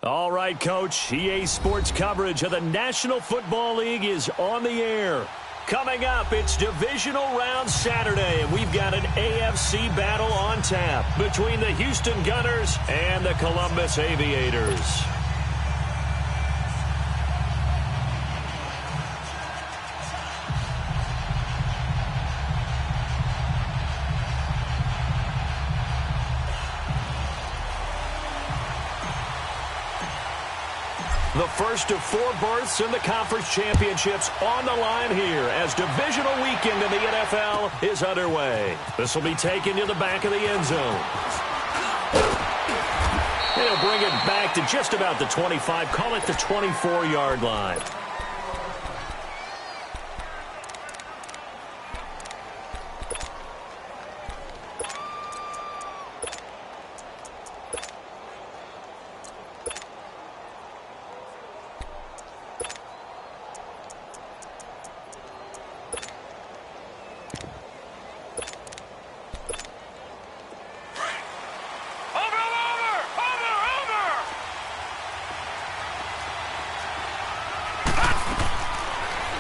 All right, Coach. EA Sports coverage of the National Football League is on the air. Coming up, it's Divisional Round Saturday, and we've got an AFC battle on tap between the Houston Gunners and the Columbus Aviators. The first of 4 berths in the conference championships on the line here as divisional weekend in the NFL is underway. This will be taken to the back of the end zone. They'll bring it back to just about the 25, call it the 24-yard line.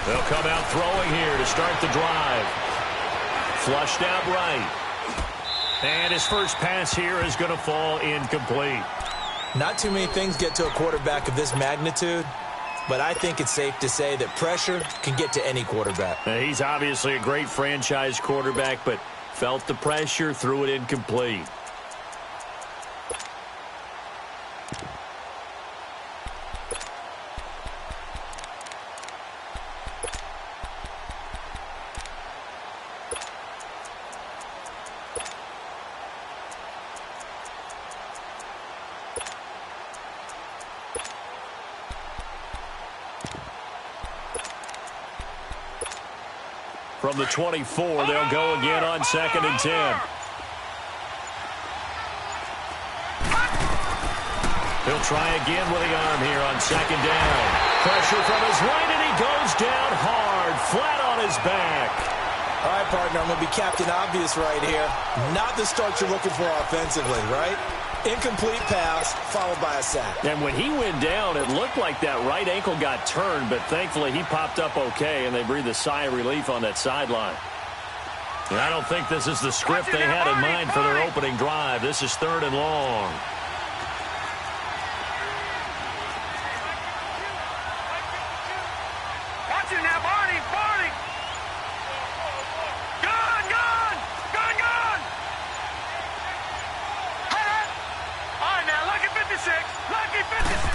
They'll come out throwing here to start the drive. Flushed out right. And his first pass here is going to fall incomplete. Not too many things get to a quarterback of this magnitude, but I think it's safe to say that pressure can get to any quarterback. Now, he's obviously a great franchise quarterback, but felt the pressure, threw it incomplete. From the 24, they'll go again on 2nd and 10. He'll try again with the arm here on 2nd down. Pressure from his right, and he goes down hard, flat on his back. All right, partner, I'm going to be Captain Obvious right here. Not the start you're looking for offensively, right? Incomplete pass, followed by a sack. And when he went down, it looked like that right ankle got turned, but thankfully he popped up okay, and they breathed a sigh of relief on that sideline. And I don't think this is the script they had in mind for their opening drive. This is 3rd and long.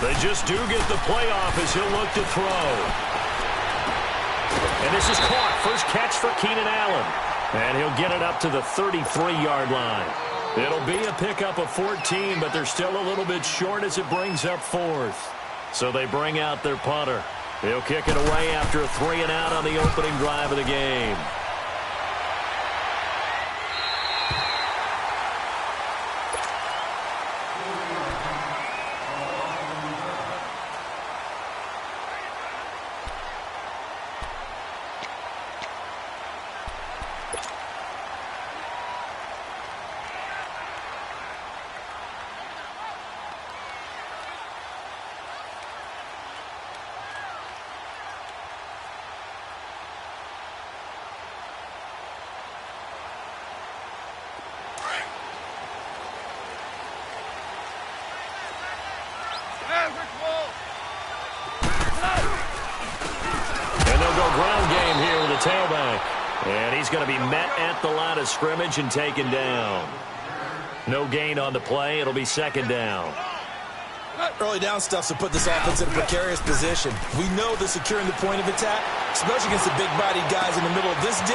They just do get the playoff as he'll look to throw. And this is caught. First catch for Keenan Allen. And he'll get it up to the 33-yard line. It'll be a pickup of 14, but they're still a little bit short as it brings up 4th. So they bring out their punter. He'll kick it away after a 3-and-out on the opening drive of the game. And they'll go ground game here with a tailback. And he's going to be met at the line of scrimmage and taken down. No gain on the play. It'll be 2nd down. Early down stuff to put this offense in a precarious position. We know that securing the point of attack, especially against the big-bodied guys in the middle of this D,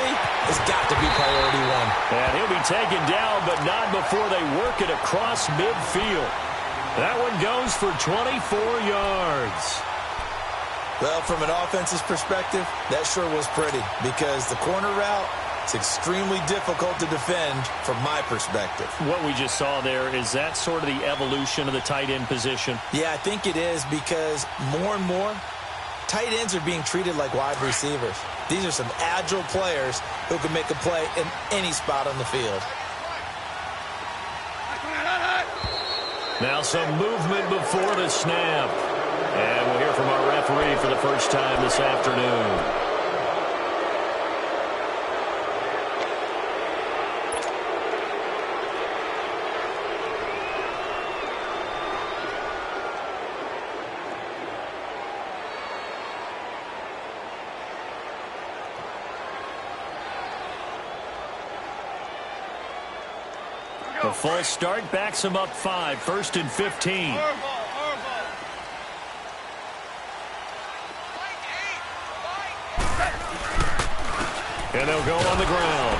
has got to be priority 1. And he'll be taken down, but not before they work it across midfield. That one goes for 24 yards. Well, from an offense's perspective, that sure was pretty because the corner route is extremely difficult to defend from my perspective. What we just saw there, is that sort of the evolution of the tight end position? Yeah, I think it is because more and more, tight ends are being treated like wide receivers. These are some agile players who can make a play in any spot on the field. Now some movement before the snap. And we'll hear from our referee for the first time this afternoon. A false start backs him up 5, 1st and 15. And they'll go on the ground.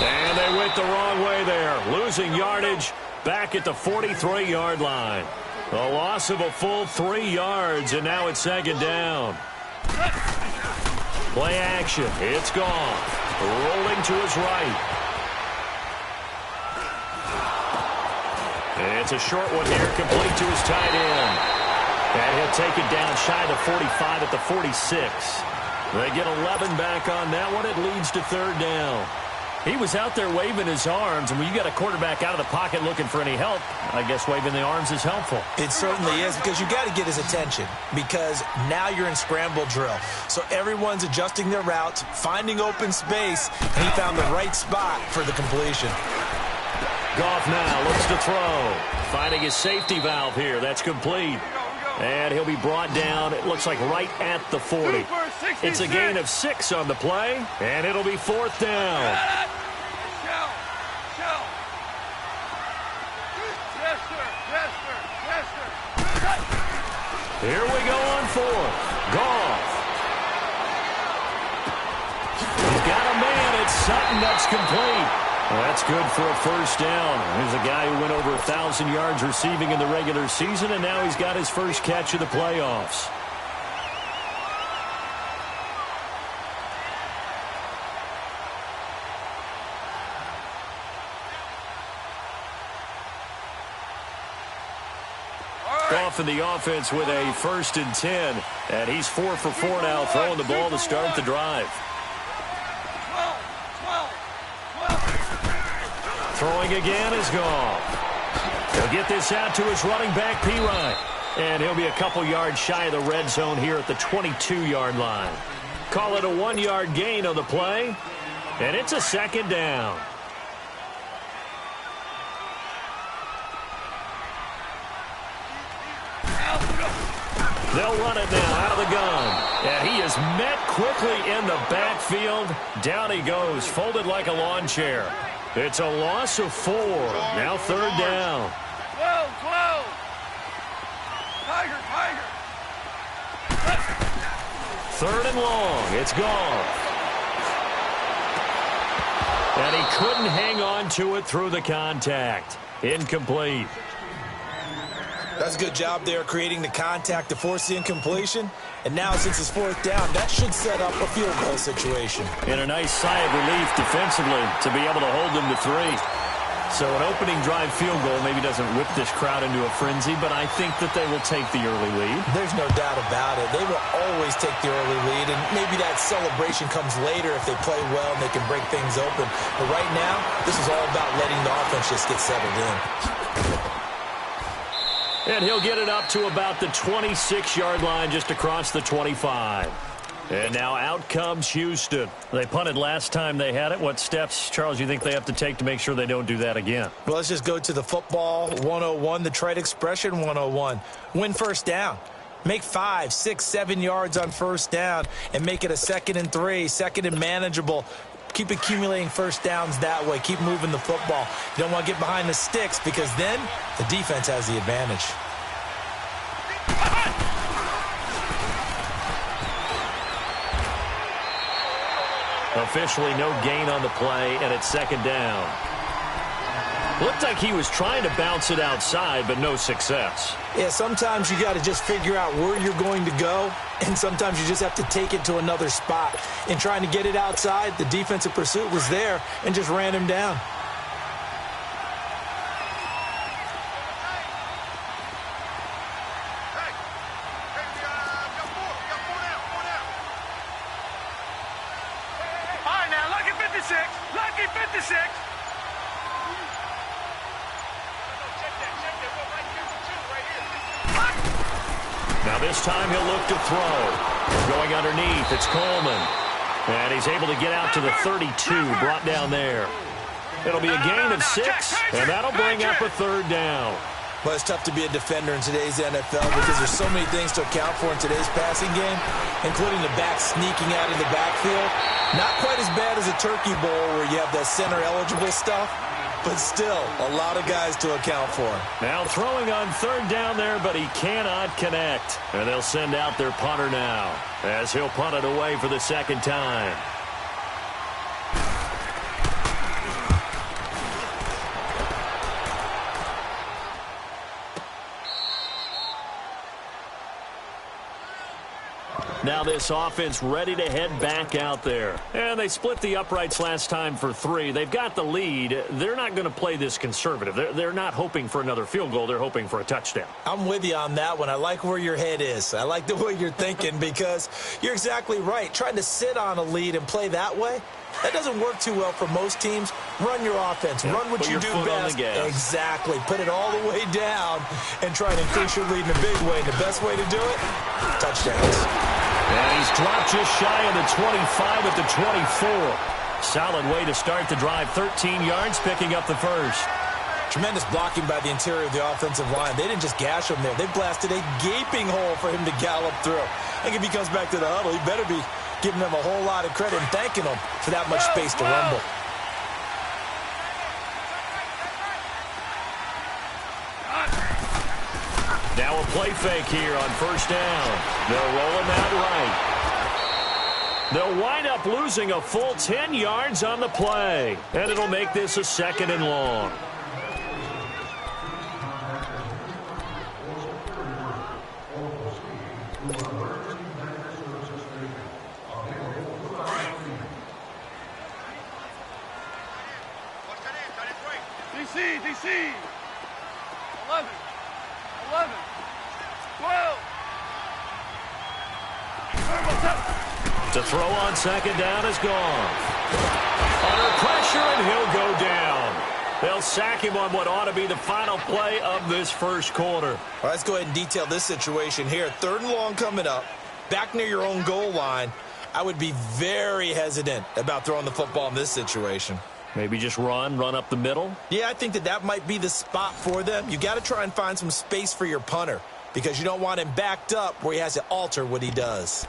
And they went the wrong way there, losing yardage back at the 43-yard line. A loss of a full 3 yards, and now it's 2nd down. Play action. It's gone. Rolling to his right. And it's a short one here, complete to his tight end. And he'll take it down shy of the 45 at the 46. They get 11 back on that one. It leads to 3rd down. He was out there waving his arms, and when you got a quarterback out of the pocket looking for any help, I guess waving the arms is helpful. It certainly is, because you got to get his attention, because now you're in scramble drill. So everyone's adjusting their routes, finding open space, and he found the right spot for the completion. Goff now looks to throw. Finding his safety valve here. That's complete. And he'll be brought down, it looks like right at the 40. It's a gain of 6 on the play, and it'll be 4th down. Here we go on 4th. Goff. He's got a man. It's Sutton. That's complete. Well, that's good for a 1st down. Here's a guy who went over 1,000 yards receiving in the regular season, and now he's got his first catch of the playoffs. Goff in the offense with a 1st and 10, and he's 4 for 4 now, throwing the ball to start the drive. Throwing again is Goff. He'll get this out to his running back, P-Ryan. And he'll be a couple yards shy of the red zone here at the 22-yard line. Call it a 1-yard gain on the play. And it's a 2nd down. They'll run it now out of the gun. And he is met quickly in the backfield. Down he goes, folded like a lawn chair. It's a loss of 4. Now 3rd down. Whoa. Tiger. 3rd and long. It's gone. And he couldn't hang on to it through the contact. Incomplete. That's a good job there creating the contact to force the incompletion. And now since it's 4th down, that should set up a field goal situation. And a nice sigh of relief defensively to be able to hold them to 3. So an opening drive field goal maybe doesn't whip this crowd into a frenzy, but I think that they will take the early lead. There's no doubt about it. They will always take the early lead, and maybe that celebration comes later if they play well and they can break things open. But right now, this is all about letting the offense just get settled in. And he'll get it up to about the 26-yard line just across the 25. And now out comes Houston. They punted last time they had it. What steps, Charles, you think they have to take to make sure they don't do that again? Well, let's just go to the football 101, the trite expression 101. Win 1st down. Make 5, 6, 7 yards on 1st down and make it a 2nd and 3, 2nd and manageable. Keep accumulating 1st downs that way. Keep moving the football. You don't want to get behind the sticks because then the defense has the advantage. Officially no gain on the play, and it's 2nd down. Looked like he was trying to bounce it outside, but no success. Yeah, sometimes you got to just figure out where you're going to go, and sometimes you just have to take it to another spot. In trying to get it outside, the defensive pursuit was there and just ran him down. Lucky 56. Now this time he'll look to throw. Going underneath, it's Coleman. And he's able to get out to the 32, brought down there. It'll be a gain of 6, and that'll bring up a 3rd down. Well, it's tough to be a defender in today's NFL because there's so many things to account for in today's passing game, including the back sneaking out of the backfield. Not quite as bad as a turkey bowl where you have that center-eligible stuff, but still a lot of guys to account for. Now throwing on 3rd down there, but he cannot connect. And they'll send out their punter now as he'll punt it away for the 2nd time. Now this offense ready to head back out there. And they split the uprights last time for 3. They've got the lead. They're not going to play this conservative. They're not hoping for another field goal. They're hoping for a touchdown. I'm with you on that one. I like where your head is. I like the way you're thinking because you're exactly right. Trying to sit on a lead and play that way, that doesn't work too well for most teams. Run your offense. Yeah, run what you do best. Exactly. Put it all the way down and try to increase your lead in a big way. And the best way to do it, touchdowns. And he's dropped just shy of the 25 at the 24. Solid way to start the drive. 13 yards, picking up the 1st. Tremendous blocking by the interior of the offensive line. They didn't just gash him there. They blasted a gaping hole for him to gallop through. I think if he comes back to the huddle, he better be giving them a whole lot of credit and thanking them for that much space to rumble. Now a play fake here on 1st down. They'll roll him out right. They'll wind up losing a full 10 yards on the play. And it'll make this a 2nd and long. DC. 11. 12. To throw on 2nd down is gone. Under pressure, and he'll go down. They'll sack him on what ought to be the final play of this 1st quarter. All right, let's go ahead and detail this situation here. 3rd and long coming up, back near your own goal line. I would be very hesitant about throwing the football in this situation. Maybe just run up the middle? Yeah, I think that might be the spot for them. You got to try and find some space for your punter because you don't want him backed up where he has to alter what he does.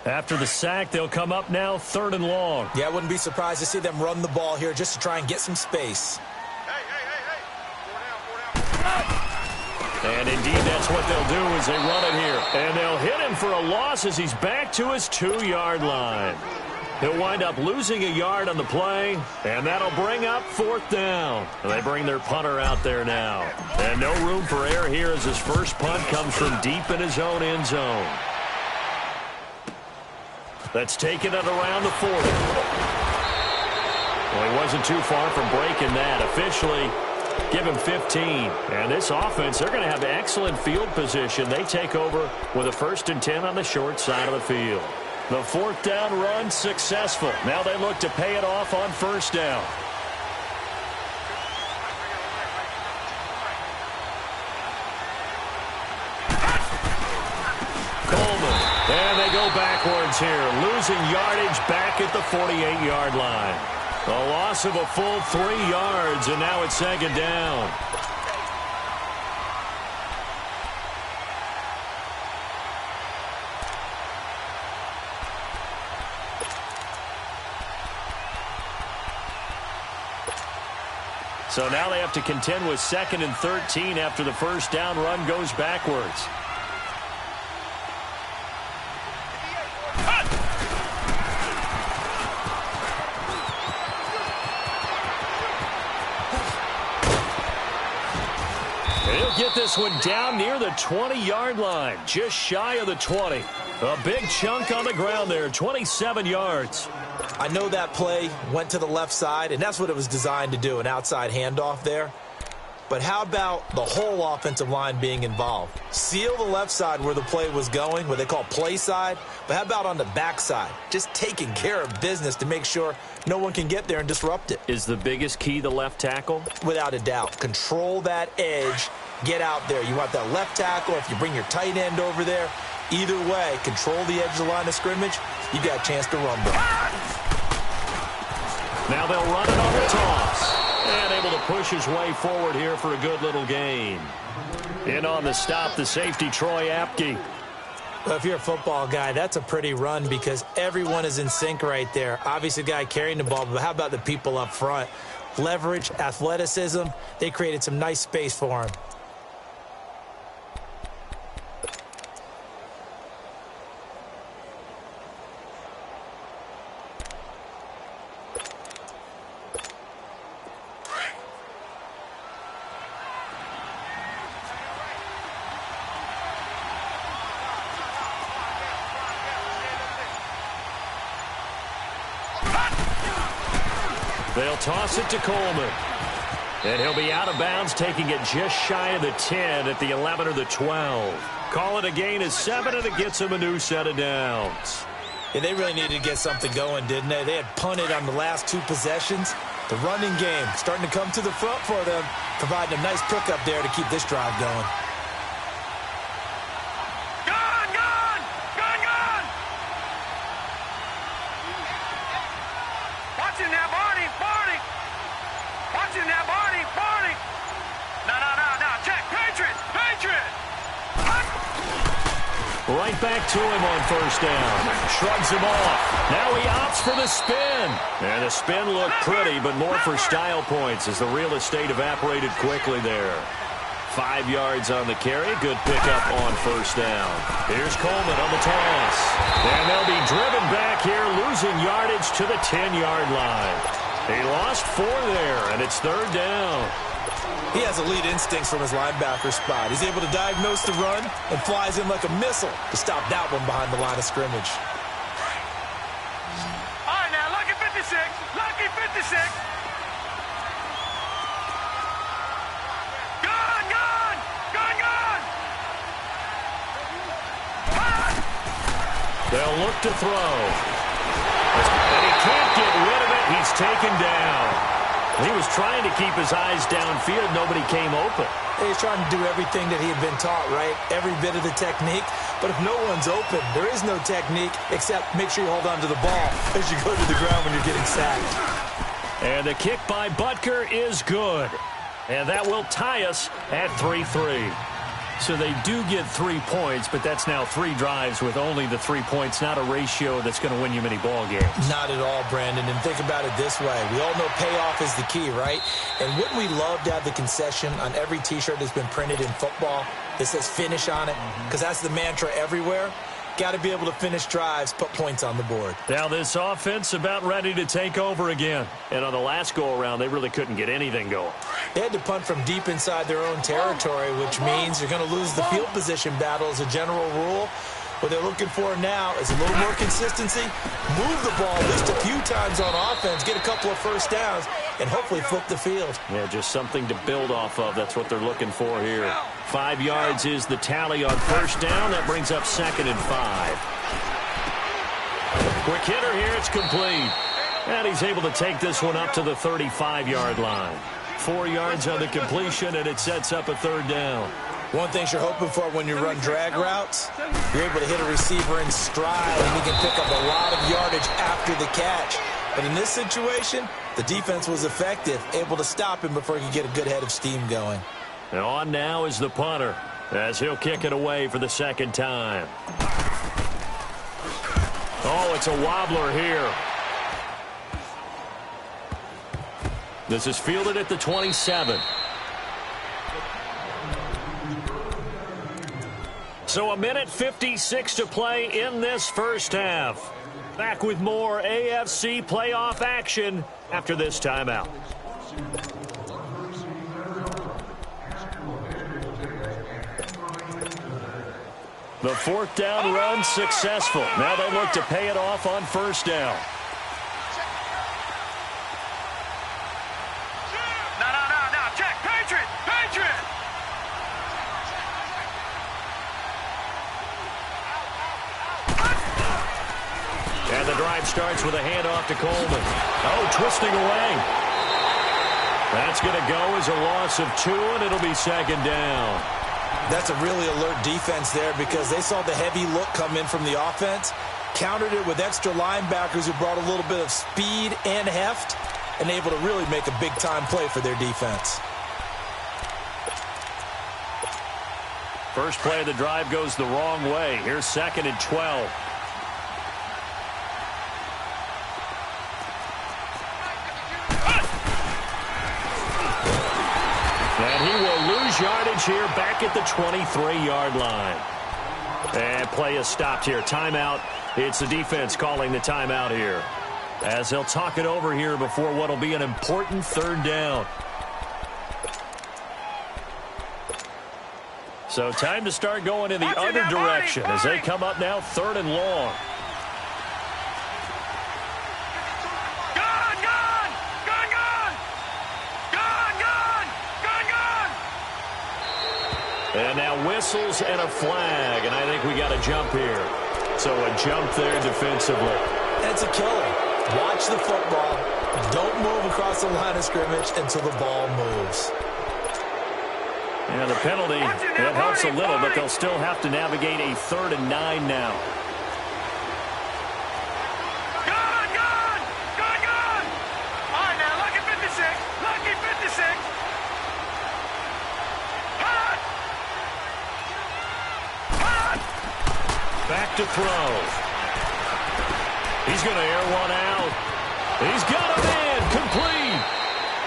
After the sack, they'll come up now 3rd and long. Yeah, I wouldn't be surprised to see them run the ball here just to try and get some space. Hey. 4 down. And indeed, that's what they'll do as they run it here. And they'll hit him for a loss as he's back to his 2-yard line. He'll wind up losing a yard on the play, and that'll bring up 4th down. They bring their punter out there now. And no room for error here as his first punt comes from deep in his own end zone. That's taken at around the 40. Well, he wasn't too far from breaking that. Officially, give him 15. And this offense, they're going to have excellent field position. They take over with a 1st and 10 on the short side of the field. The 4th down run successful. Now they look to pay it off on 1st down. And they go backwards here, losing yardage back at the 48-yard line. A loss of a full 3 yards, and now it's 2nd down. So now they have to contend with 2nd and 13 after the 1st down run goes backwards. He'll get this one down near the 20-yard line, just shy of the 20. A big chunk on the ground there, 27 yards. I know that play went to the left side, and that's what it was designed to do, an outside handoff there. But how about the whole offensive line being involved? Seal the left side where the play was going, what they call play side. But how about on the back side? Just taking care of business to make sure no one can get there and disrupt it. Is the biggest key the left tackle? Without a doubt. Control that edge. Get out there. You want that left tackle. If you bring your tight end over there, either way, control the edge of the line of scrimmage, you got a chance to rumble. Now they'll run it on the toss. And able to push his way forward here for a good little gain. In on the stop, the safety, Troy Apke. Well, if you're a football guy, that's a pretty run because everyone is in sync right there. Obviously, the guy carrying the ball, but how about the people up front? Leverage, athleticism, they created some nice space for him. They'll toss it to Coleman. And he'll be out of bounds, taking it just shy of the 10 at the 11 or the 12. Call it a gain of 7, and it gets him a new set of downs. Yeah, they really needed to get something going, didn't they? They had punted on the last 2 possessions. The running game starting to come to the front for them, providing a nice pickup there to keep this drive going. Right back to him on first down. Shrugs him off. Now he opts for the spin. And the spin looked pretty, but more for style points as the real estate evaporated quickly there. 5 yards on the carry. Good pickup on first down. Here's Coleman on the toss. And they'll be driven back here, losing yardage to the 10-yard line. He lost 4 there, and it's third down. He has elite instincts from his linebacker spot. He's able to diagnose the run and flies in like a missile to stop that one behind the line of scrimmage. All right, now, lucky 56. Lucky 56. Gun, gun. Gun, gun. They'll look to throw. And he can't get rid of it. He's taken down. He was trying to keep his eyes downfield. Nobody came open. He's trying to do everything that he had been taught, right? Every bit of the technique. But if no one's open, there is no technique except make sure you hold on to the ball as you go to the ground when you're getting sacked. And the kick by Butker is good. And that will tie us at 3-3. So they do get 3 points, but that's now 3 drives with only the 3 points, not a ratio that's going to win you many ball games. Not at all, Brandon. And think about it this way. We all know payoff is the key, right? And wouldn't we love to have the concession on every T-shirt that's been printed in football that says finish on it? Because that's the mantra everywhere. Got to be able to finish drives, put points on the board. Now this offense about ready to take over again. And on the last go-around, they really couldn't get anything going. They had to punt from deep inside their own territory, which means you're going to lose the field position battle as a general rule. What they're looking for now is a little more consistency, move the ball at least a few times on offense, get a couple of first downs, and hopefully flip the field. Yeah, just something to build off of. That's what they're looking for here. 5 yards is the tally on first down. That brings up 2nd and 5. Quick hitter here. It's complete. And he's able to take this one up to the 35-yard line. 4 yards on the completion, and it sets up a third down. One thing you're hoping for when you run drag routes, you're able to hit a receiver in stride, and he can pick up a lot of yardage after the catch. But in this situation, the defense was effective, able to stop him before he could get a good head of steam going. And on now is the punter, as he'll kick it away for the second time. Oh, it's a wobbler here. This is fielded at the 27. So 1:56 to play in this first half. Back with more AFC playoff action after this timeout. The 4th down run successful. Now they look to pay it off on first down. No, check. Patriot. starts with a handoff to Coleman. Oh, twisting away. That's going to go as a loss of 2, and it'll be second down. That's a really alert defense there because they saw the heavy look come in from the offense, countered it with extra linebackers who brought a little bit of speed and heft, and able to really make a big-time play for their defense. First play of the drive goes the wrong way. Here's 2nd and 12. And he will lose yardage here back at the 23-yard line. And play is stopped here. Timeout. It's the defense calling the timeout here, as they'll talk it over here before what will be an important 3rd down. So time to start going in the other direction as they come up now 3rd and long. Gone, gone! Gone, gone! Gone, gone! Gone, gone! And now whistles and a flag, and I think we got a jump here. So a jump there defensively. That's a killer. Watch the football. Don't move across the line of scrimmage until the ball moves. Yeah, the penalty, that helps a little, but they'll still have to navigate a 3rd and 9 now. Gone, gone! Gone, gone! All right, now, lucky 56. Lucky 56. Hot! Hot! Back to throw. He's going to air one out. He's got him in. Complete.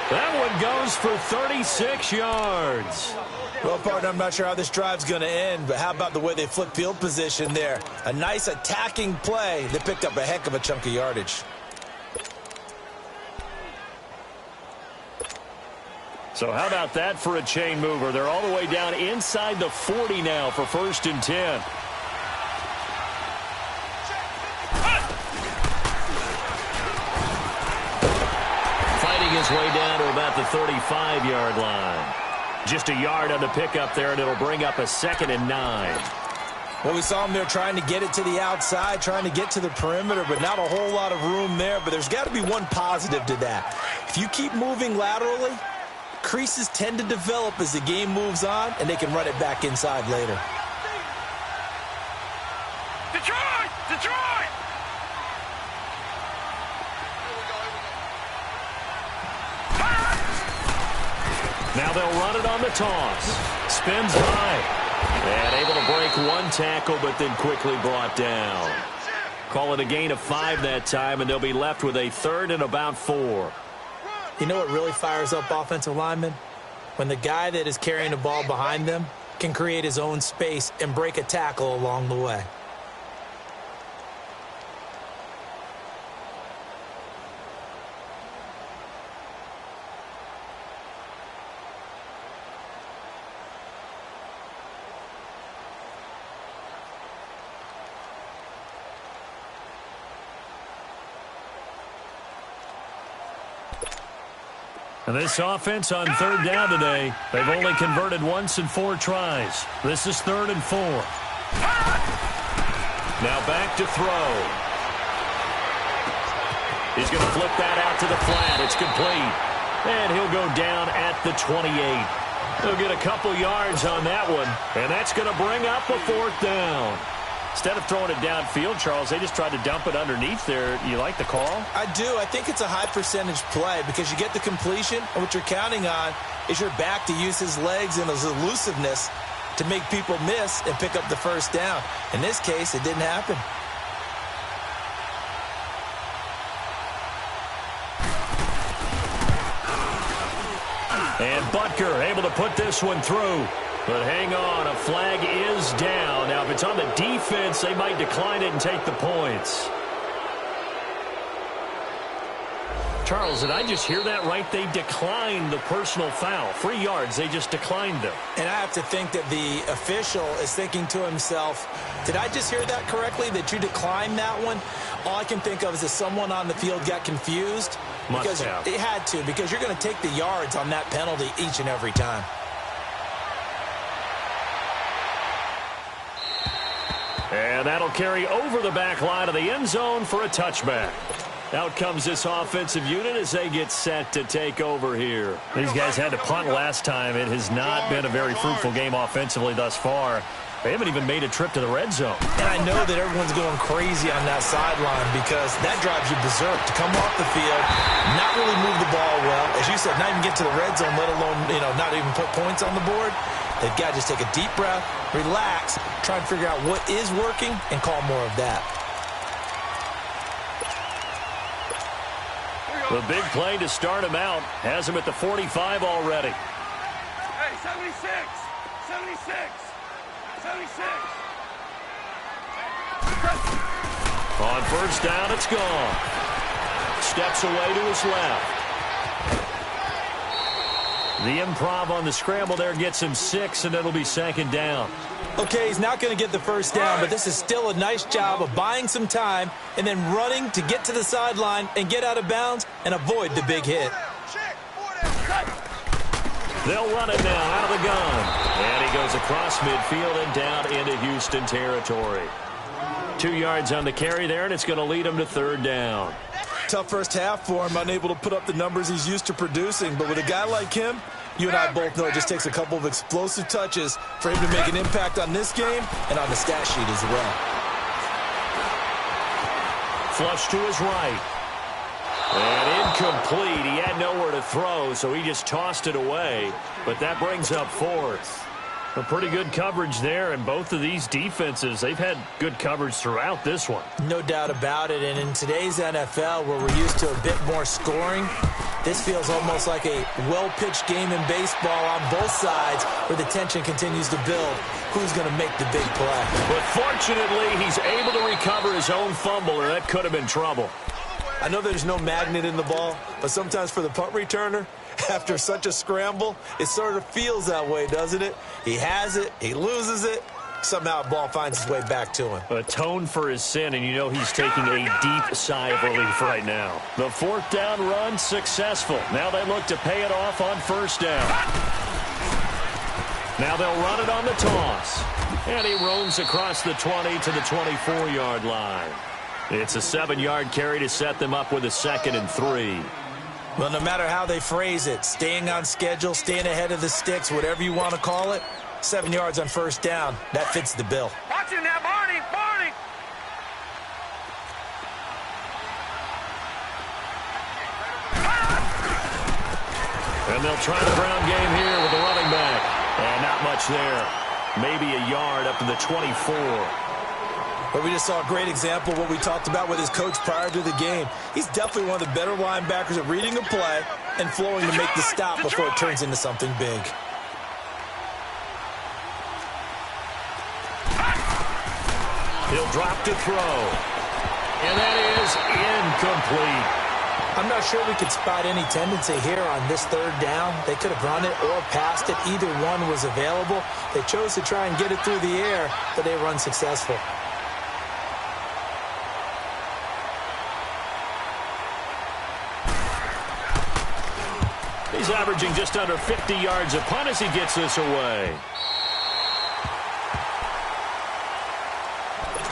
That one goes for 36 yards. Well, partner, I'm not sure how this drive's going to end, but how about the way they flip field position there? A nice attacking play. They picked up a heck of a chunk of yardage. So how about that for a chain mover? They're all the way down inside the 40 now for 1st and 10. Fighting his way down to about the 35-yard line. Just a yard on the pickup there, and it'll bring up a 2nd and 9. Well, we saw him there trying to get it to the outside, trying to get to the perimeter, but not a whole lot of room there. But there's got to be one positive to that. If you keep moving laterally, creases tend to develop as the game moves on, and they can run it back inside later. Detroit! Detroit! Now they'll run it on the toss. Spins high. And able to break one tackle, but then quickly brought down. Call it a gain of 5 that time, and they'll be left with a 3rd and about 4. You know what really fires up offensive linemen? When the guy that is carrying the ball behind them can create his own space and break a tackle along the way. And this offense on 3rd down today, they've only converted once in 4 tries. This is 3rd and 4. Now back to throw. He's going to flip that out to the flat. It's complete. And he'll go down at the 28. He'll get a couple yards on that one, and that's going to bring up a 4th down. Instead of throwing it downfield, Charles, they just tried to dump it underneath there. You like the call? I do. I think it's a high percentage play because you get the completion, and what you're counting on is your back to use his legs and his elusiveness to make people miss and pick up the 1st down. In this case, it didn't happen. And Butker able to put this one through. But hang on, a flag is down. Now, if it's on the defense, they might decline it and take the points. Charles, did I just hear that right? They declined the personal foul. 3 yards, they just declined them. And I have to think that the official is thinking to himself, did I just hear that correctly, that you declined that one? All I can think of is that someone on the field got confused. Must have. It had to, because you're going to take the yards on that penalty each and every time. And that'll carry over the back line of the end zone for a touchback. Out comes this offensive unit as they get set to take over here. These guys had to punt last time. It has not been a very fruitful game offensively thus far. They haven't even made a trip to the red zone. And I know that everyone's going crazy on that sideline because that drives you berserk to come off the field, not really move the ball well. As you said, not even get to the red zone, let alone, not even put points on the board. They've got to just take a deep breath, relax, try and figure out what is working, and call more of that. The big play to start him out has him at the 45 already. Hey, 76! 76! 76! On first down, it's gone. Steps away to his left. The improv on the scramble there gets him 6, and it'll be second down. Okay, he's not going to get the first down, but this is still a nice job of buying some time and then running to get to the sideline and get out of bounds and avoid the big hit. They'll run it now out of the gun. And he goes across midfield and down into Houston territory. 2 yards on the carry there, and it's going to lead him to third down. Tough first half for him, unable to put up the numbers he's used to producing. But with a guy like him, you and I both know it just takes a couple of explosive touches for him to make an impact on this game and on the stat sheet as well. Flush to his right. And incomplete. He had nowhere to throw, so he just tossed it away. But that brings up fourth. A pretty good coverage there, and both of these defenses, they've had good coverage throughout this one. No doubt about it, and in today's NFL, where we're used to a bit more scoring, this feels almost like a well-pitched game in baseball on both sides where the tension continues to build. Who's going to make the big play? But fortunately, he's able to recover his own fumble, or that could have been trouble. I know there's no magnet in the ball, but sometimes for the punt returner, after such a scramble, it sort of feels that way, doesn't it? He has it, he loses it, somehow the ball finds its way back to him. Atone for his sin, and you know he's taking a deep sigh of relief right now. The fourth down run successful. Now they look to pay it off on first down. Now they'll run it on the toss. And he roams across the 20 to the 24-yard line. It's a 7-yard carry to set them up with a 2nd and 3. Well, no matter how they phrase it, staying on schedule, staying ahead of the sticks, whatever you want to call it, 7 yards on first down, that fits the bill. Watch it now, Barney! Barney! And they'll try the ground game here with the running back. And not much there. Maybe a yard up to the 24. But we just saw a great example of what we talked about with his coach prior to the game. He's definitely one of the better linebackers at reading a play and flowing to make the stop before it turns into something big. He'll drop to throw. And that is incomplete. I'm not sure we could spot any tendency here on this third down. They could have run it or passed it. Either one was available. They chose to try and get it through the air, but they were unsuccessful. He's averaging just under 50 yards a punt as he gets this away.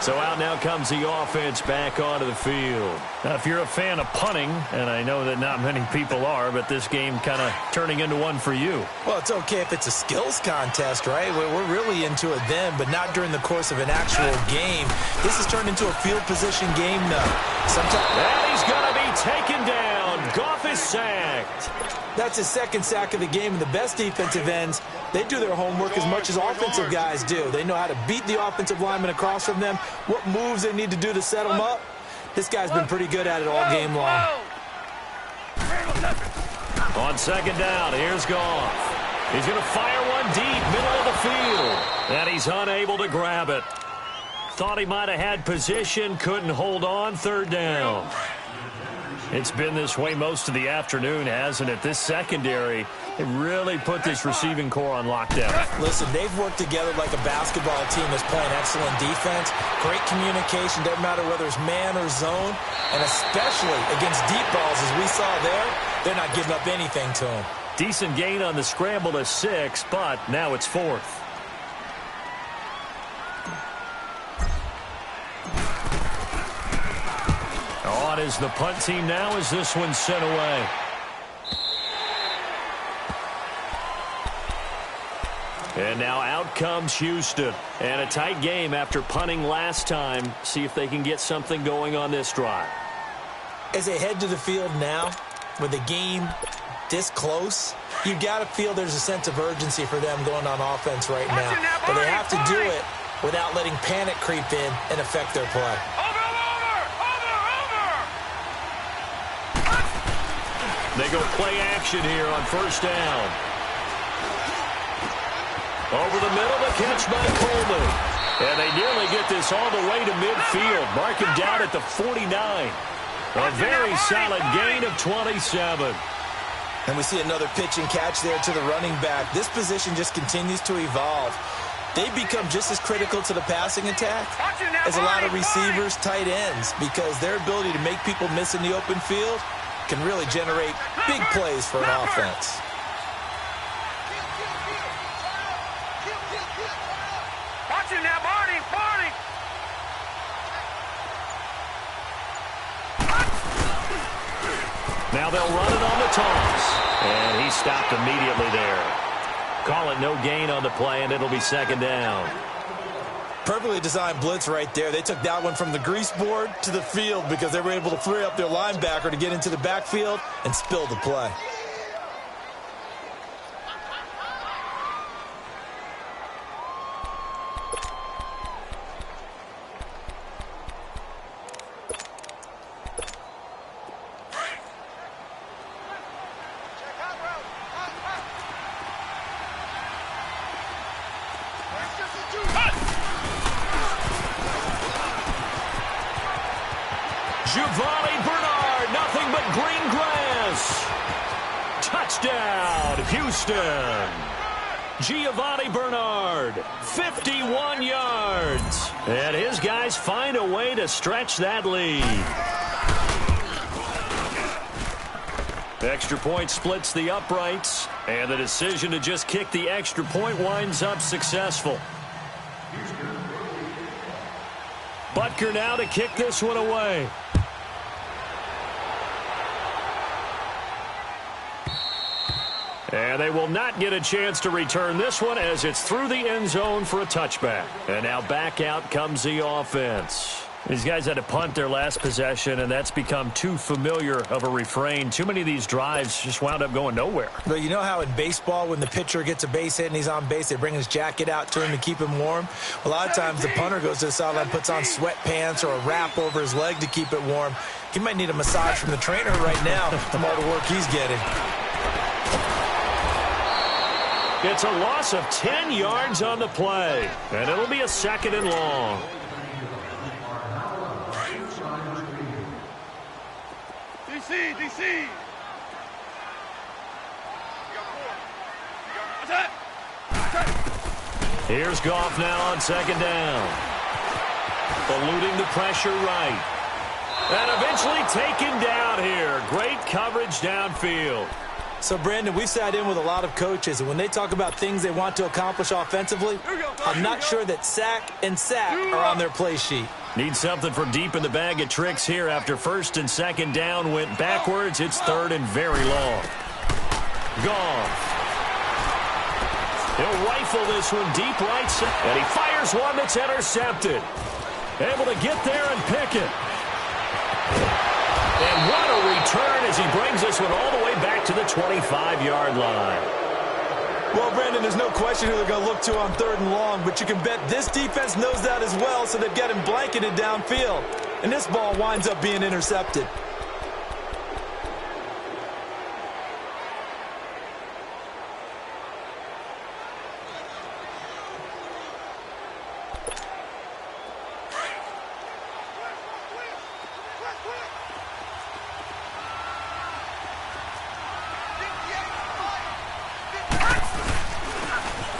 So out now comes the offense back onto the field. Now, if you're a fan of punting, and I know that not many people are, but this game kind of turning into one for you. Well, it's okay if it's a skills contest, right? We're really into it then, but not during the course of an actual game. This has turned into a field position game now. And he's going to be taken down. Goff is sacked. That's his 2nd sack of the game, and the best defensive ends, they do their homework as much as offensive guys do. They know how to beat the offensive lineman across from them, what moves they need to do to set them up. This guy's been pretty good at it all game long. On 2nd down, here's Goff. He's going to fire one deep, middle of the field. And he's unable to grab it. Thought he might have had position, couldn't hold on, 3rd down. It's been this way most of the afternoon, hasn't it? This secondary, they really put this receiving core on lockdown. Listen, they've worked together like a basketball team that's playing excellent defense. Great communication, doesn't matter whether it's man or zone. And especially against deep balls, as we saw there, they're not giving up anything to them. Decent gain on the scramble to 6, but now it's 4th. as the punt team now as this one's sent away. And now out comes Houston. And a tight game after punting last time. See if they can get something going on this drive. As they head to the field now, with the game this close, you've got to feel there's a sense of urgency for them going on offense right now. But they have to do it without letting panic creep in and affect their play. They go play action here on first down. Over the middle, the catch by Coleman. And they nearly get this all the way to midfield. Mark him down at the 49. A very solid gain of 27. And we see another pitch and catch there to the running back. This position just continues to evolve. They become just as critical to the passing attack as a lot of receivers, tight ends, because their ability to make people miss in the open field can really generate big plays for an offense. Now they'll run it on the toss. And he stopped immediately there. Call it no gain on the play, and it'll be second down. Perfectly designed blitz right there. They took that one from the grease board to the field because they were able to free up their linebacker to get into the backfield and spill the play. Houston. Giovanni Bernard, 51 yards. And his guys find a way to stretch that lead. The extra point splits the uprights, and the decision to just kick the extra point winds up successful. Butker now to kick this one away. And they will not get a chance to return this one as it's through the end zone for a touchback. And now back out comes the offense. These guys had to punt their last possession, and that's become too familiar of a refrain. Too many of these drives just wound up going nowhere. But you know how in baseball, when the pitcher gets a base hit and he's on base, they bring his jacket out to him to keep him warm? A lot of times the punter goes to the sideline, puts on sweatpants or a wrap over his leg to keep it warm. He might need a massage from the trainer right now from all the work he's getting. It's a loss of 10 yards on the play, and it'll be a second and long. DC. Here's Goff now on second down. Eluding the pressure right. And eventually taken down here. Great coverage downfield. So, Brandon, we've sat in with a lot of coaches, and when they talk about things they want to accomplish offensively, I'm not sure that sack and sack are on their play sheet. Need something from deep in the bag of tricks here after first and second down went backwards. It's third and very long. Goff. He'll rifle this one deep right side, and he fires one that's intercepted. Able to get there and pick it. And what a return as he brings this one all the way back to the 25-yard line. Well, Brandon, there's no question who they're going to look to on third and long, but you can bet this defense knows that as well, so they've got him blanketed downfield. And this ball winds up being intercepted.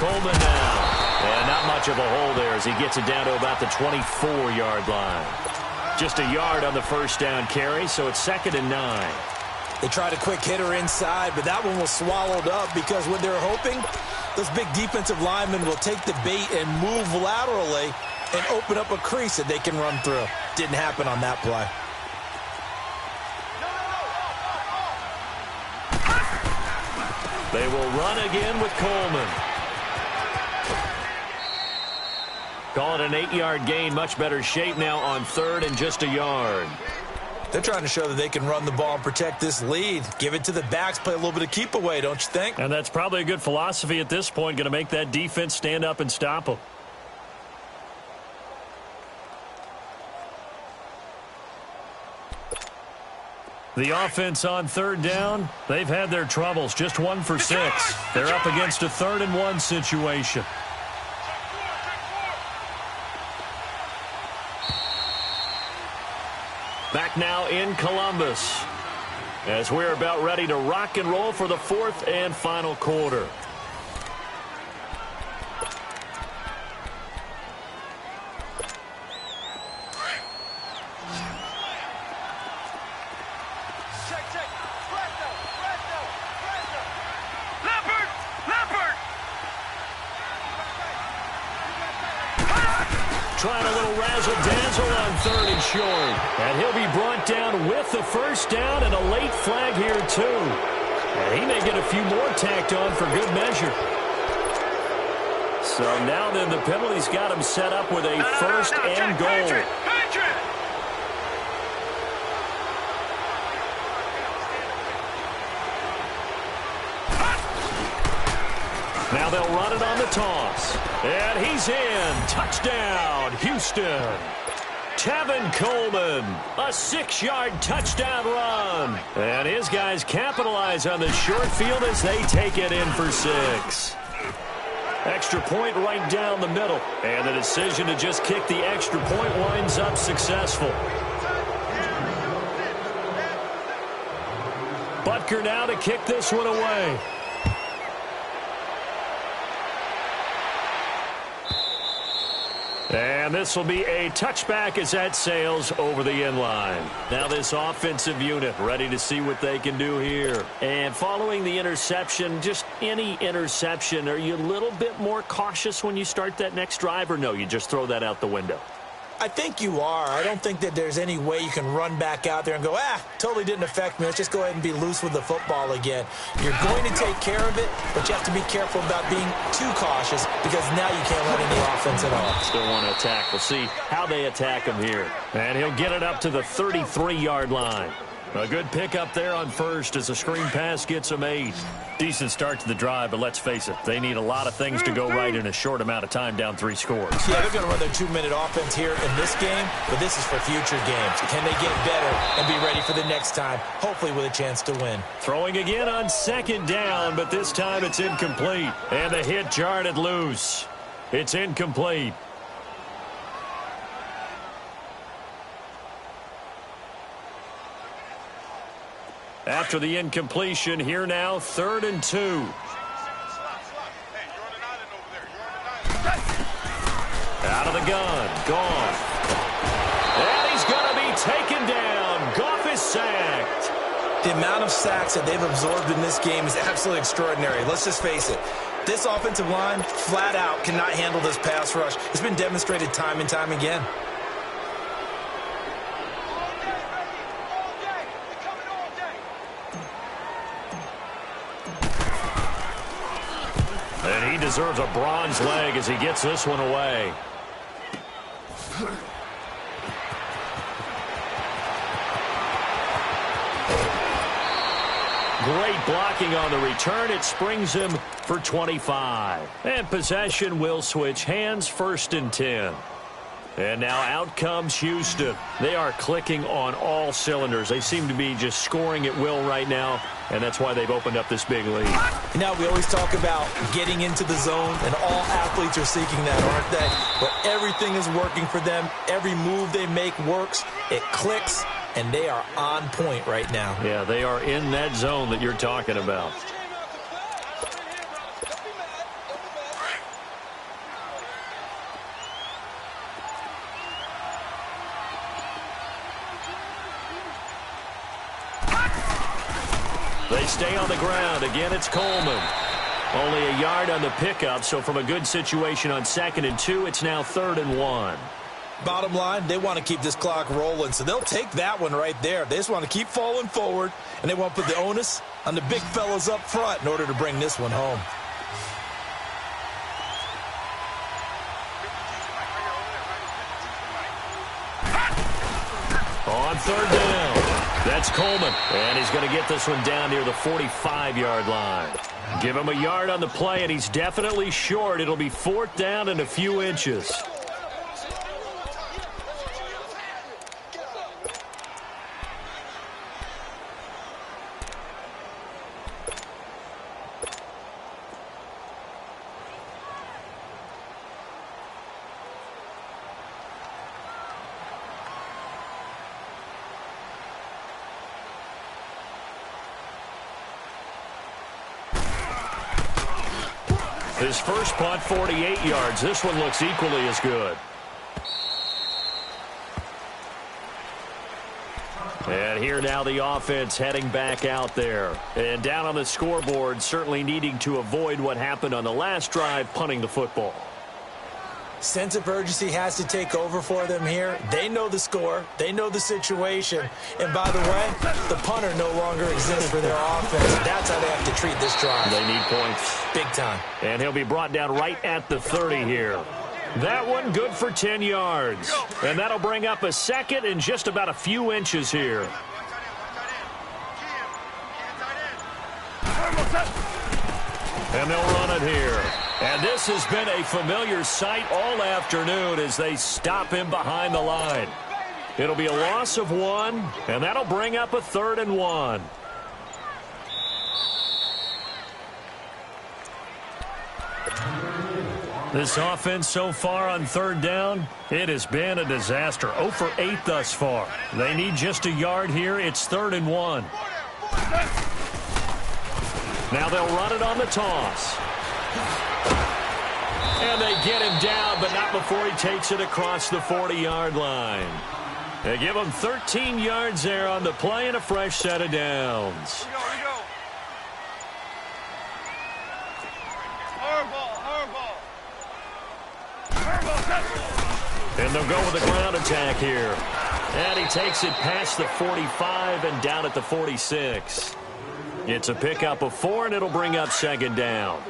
Coleman now. And not much of a hole there as he gets it down to about the 24-yard line. Just a yard on the first down carry, so it's 2nd and 9. They tried a quick hitter inside, but that one was swallowed up because what they're hoping, those big defensive linemen will take the bait and move laterally and open up a crease that they can run through. Didn't happen on that play. They will run again with Coleman. Call it an 8-yard gain. Much better shape now on 3rd and just a yard. They're trying to show that they can run the ball and protect this lead. Give it to the backs, play a little bit of keep away, don't you think? And that's probably a good philosophy at this point. Going to make that defense stand up and stop them. The offense on 3rd down, they've had their troubles. Just 1 for 6. They're up against a 3rd and 1 situation. Back now in Columbus as we're about ready to rock and roll for the 4th and final quarter. Trying a little razzle-dazzle on 3rd and short. And he'll be brought down with the first down and a late flag here, too. And he may get a few more tacked on for good measure. So now then the penalty's got him set up with a 1st and goal. Now they'll run it on the toss. And he's in. Touchdown, Houston. Tevin Coleman, a 6-yard touchdown run. And his guys capitalize on the short field as they take it in for 6. Extra point right down the middle. And the decision to just kick the extra point winds up successful. Butker now to kick this one away. And this will be a touchback as that sails over the end line. Now this offensive unit ready to see what they can do here. And following the interception, just any interception, are you a little bit more cautious when you start that next drive, or no, you just throw that out the window? I think you are. I don't think that there's any way you can run back out there and go, totally didn't affect me. Let's just go ahead and be loose with the football again. You're going to take care of it, but you have to be careful about being too cautious because now you can't run any offense at all. Still want to attack. We'll see how they attack him here. And he'll get it up to the 33-yard line. A good pickup there on 1st as a screen pass gets him 8. Decent start to the drive, but let's face it, they need a lot of things to go right in a short amount of time down 3 scores. Yeah, they're going to run their 2-minute offense here in this game, but this is for future games. Can they get better and be ready for the next time, hopefully with a chance to win? Throwing again on 2nd down, but this time it's incomplete. And the hit jarred it loose. It's incomplete. After the incompletion, here now, 3rd and 2. Out of the gun, gone. And he's going to be taken down. Goff is sacked. The amount of sacks that they've absorbed in this game is absolutely extraordinary. Let's just face it. This offensive line, flat out, cannot handle this pass rush. It's been demonstrated time and time again. And he deserves a bronze leg as he gets this one away. Great blocking on the return. It springs him for 25. And possession will switch hands, 1st and 10. And now out comes Houston. They are clicking on all cylinders. They seem to be just scoring at will right now, and that's why they've opened up this big lead. Now, we always talk about getting into the zone, and all athletes are seeking that, aren't they? Where everything is working for them. Every move they make works. It clicks, and they are on point right now. Yeah, they are in that zone that you're talking about. They stay on the ground. Again, it's Coleman. Only a yard on the pickup, so from a good situation on 2nd and 2, it's now 3rd and 1. Bottom line, they want to keep this clock rolling, so they'll take that one right there. They just want to keep falling forward, and they want to put the onus on the big fellas up front in order to bring this one home. On third down, that's Coleman, and he's going to get this one down near the 45-yard line. Give him a yard on the play, and he's definitely short. It'll be fourth down and a few inches. His first punt, 48 yards. This one looks equally as good. And here now the offense heading back out there. And down on the scoreboard, certainly needing to avoid what happened on the last drive, punting the football. Sense of urgency has to take over for them here. They know the score. They know the situation. And by the way, the punter no longer exists for their offense. That's how they have to treat this drive. They need points. Big time. And he'll be brought down right at the 30 here. That one good for 10 yards. And that'll bring up a second and just about a few inches here. And they'll run it here. And this has been a familiar sight all afternoon as they stop him behind the line. It'll be a loss of 1, and that'll bring up a 3rd and 1. This offense so far on third down, it has been a disaster. 0 for 8 thus far. They need just a yard here. It's 3rd and 1. Now they'll run it on the toss. And they get him down, but not before he takes it across the 40-yard line. They give him 13 yards there on the play and a fresh set of downs. And they'll go with a ground attack here. And he takes it past the 45 and down at the 46. It's a pickup of 4, and it'll bring up 2nd down.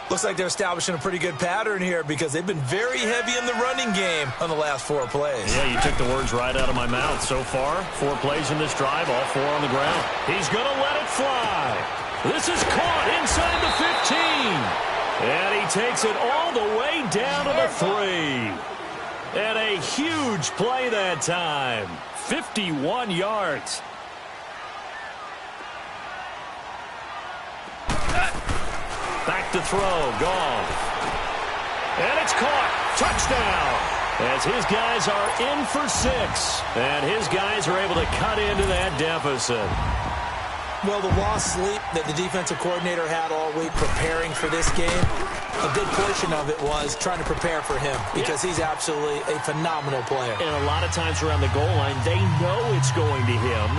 Looks like they're establishing a pretty good pattern here because they've been very heavy in the running game on the last 4 plays. Yeah, you took the words right out of my mouth. So far, 4 plays in this drive, all 4 on the ground. He's going to let it fly. This is caught inside the 15. And he takes it all the way down to the 3. And a huge play that time. 51 yards. Back to throw. Goff. And it's caught. Touchdown. As his guys are in for 6. And his guys are able to cut into that deficit. Well, the lost sleep that the defensive coordinator had all week preparing for this game, a good portion of it was trying to prepare for him because he's absolutely a phenomenal player. And a lot of times around the goal line, they know it's going to him.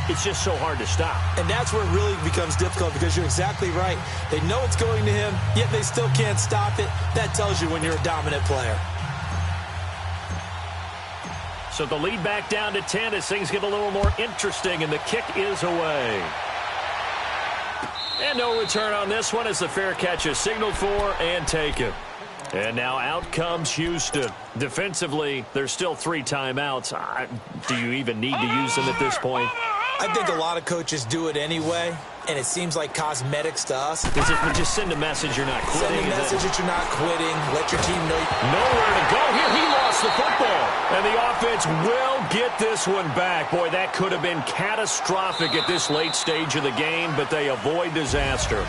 It's just so hard to stop. And that's where it really becomes difficult because you're exactly right. They know it's going to him, yet they still can't stop it. That tells you when you're a dominant player. So the lead back down to 10 as things get a little more interesting, and the kick is away. And no return on this one as the fair catch is signaled for and taken. And now out comes Houston. Defensively, there's still 3 timeouts. Do you even need to use them at this point? I think a lot of coaches do it anyway, and it seems like cosmetics to us. Just send a message you're not quitting. Send a message that you're not quitting. Let your team know. Nowhere to go here. He lost the football. And the offense will get this one back. Boy, that could have been catastrophic at this late stage of the game, but they avoid disaster.